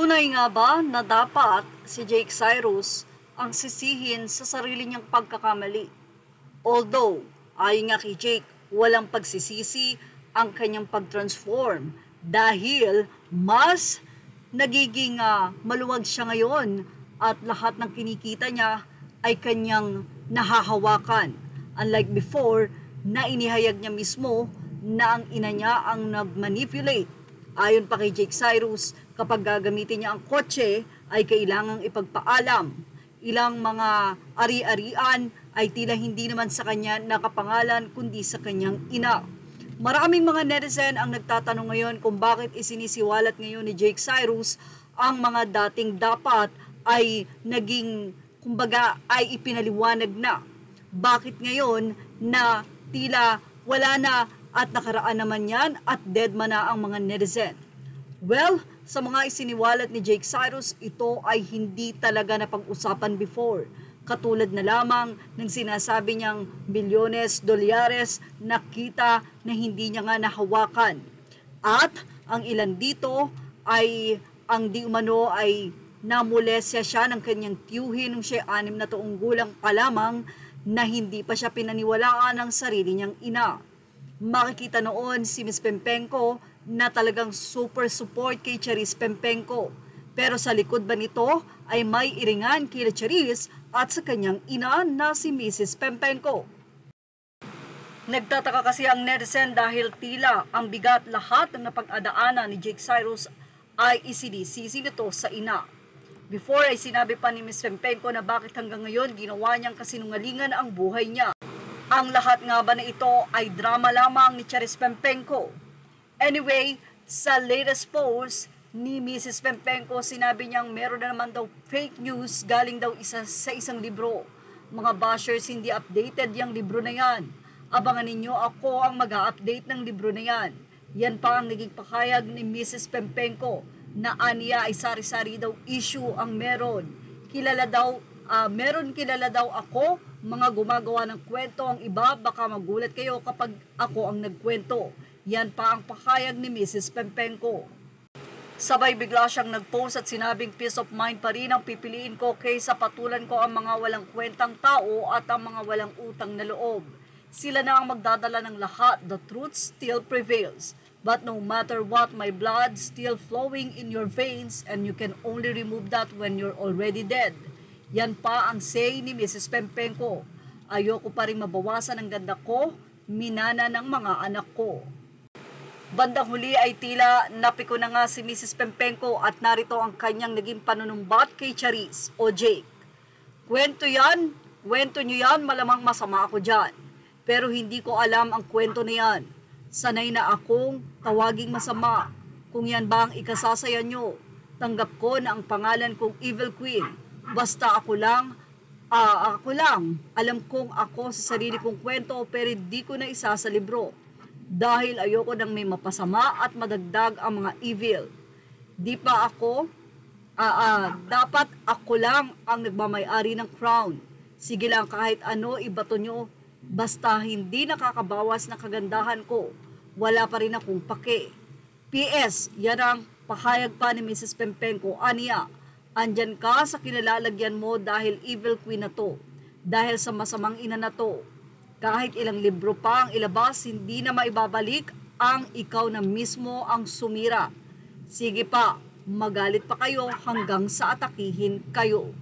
Tunay nga ba na dapat si Jake Cyrus ang sisihin sa sarili niyang pagkakamali? Although, ayon nga kay Jake, walang pagsisisi ang kanyang pag-transform dahil mas nagiging maluwag siya ngayon at lahat ng kinikita niya ay kanyang nahahawakan. Unlike before, na inihayag niya mismo na ang ina niya ang nag-manipulate. Ayon pa kay Jake Cyrus, kapag gagamitin niya ang kotse ay kailangang ipagpaalam. Ilang mga ari-arian ay tila hindi naman sa kanya nakapangalan kundi sa kanyang ina. Maraming mga netizen ang nagtatanong ngayon kung bakit isinisiwalat ngayon ni Jake Cyrus ang mga dating dapat ay naging, kumbaga, ay ipinaliwanag na. Bakit ngayon na tila wala na at nakaraan naman yan at dead man na ang mga netizen? Well, sa mga isiniwalat ni Jake Cyrus, ito ay hindi talaga napag-usapan before. Katulad na lamang ng sinasabi niyang milyones, dolyares na kita na hindi niya nga nahawakan. At ang ilan dito ay ang di umano ay namulesya siya ng kanyang tiyuhin nung siya 6 na taong gulang pa lamang na hindi pa siya pinaniwalaan ng sarili niyang ina. Makikita noon si Miss Pempenko na talagang super support kay Charis Pempenko. Pero sa likod ba nito ay may iringan kay Charis at sa kanyang ina na si Mrs. Pempenko? Nagtataka kasi ang netizen dahil tila ang bigat lahat ng napag-adaanan ni Jake Cyrus ay isinisisi nito sa ina. Before ay sinabi pa ni Ms. Pempenko na bakit hanggang ngayon ginawa niyang kasinungalingan ang buhay niya. Ang lahat nga ba na ito ay drama lamang ni Charis Pempenko? Anyway, sa latest post ni Mrs. Pempenko, sinabi niyang meron na naman daw fake news galing daw sa isang libro. Mga bashers, hindi updated yung libro na yan. Abangan ninyo, ako ang mag-update ng libro na yan. Yan pa ang naging pakayag ni Mrs. Pempenko na aniya ay sari-sari daw issue ang meron. Kilala daw ako, mga gumagawa ng kwento ang iba, baka magulat kayo kapag ako ang nagkwento. Yan pa ang pakayag ni Mrs. Pempenko. Sabay bigla siyang nag-post at sinabing peace of mind pa rin ang pipiliin ko kaysa patulan ko ang mga walang kwentang tao at ang mga walang utang na loob. Sila na ang magdadala ng lahat, the truth still prevails. But no matter what, my blood still flowing in your veins and you can only remove that when you're already dead. Yan pa ang say ni Mrs. Pempenko. Ayoko pa rin mabawasan ang ganda ko, minana ng mga anak ko. Bandang huli ay tila napiko na nga si Mrs. Pempenko at narito ang kanyang naging panunumbat kay Charis o Jake. Kwento nyo yan, malamang masama ako dyan. Pero hindi ko alam ang kwento na yan. Sanay na akong tawaging masama. Kung yan ba ang ikasasaya nyo, tanggap ko na ang pangalan kong Evil Queen. Basta ako lang, alam kong ako sa sarili kong kwento pero di ko na isa sa libro. Dahil ayoko nang may mapasama at madagdag ang mga evil. Di pa ako, dapat ako lang ang nagmamay-ari ng crown. Sige lang kahit ano ibato nyo, basta hindi nakakabawas na kagandahan ko. Wala pa rin akong pake. P.S. Yan ang pahayag pa ni Mrs. Pempenko. Aniya, andyan ka sa kinalalagyan mo dahil evil queen na to. Dahil sa masamang ina na to. Kahit ilang libro pa ang ilabas, hindi na maibabalik ang ikaw na mismo ang sumira. Sige pa, magalit pa kayo hanggang sa atakihin kayo.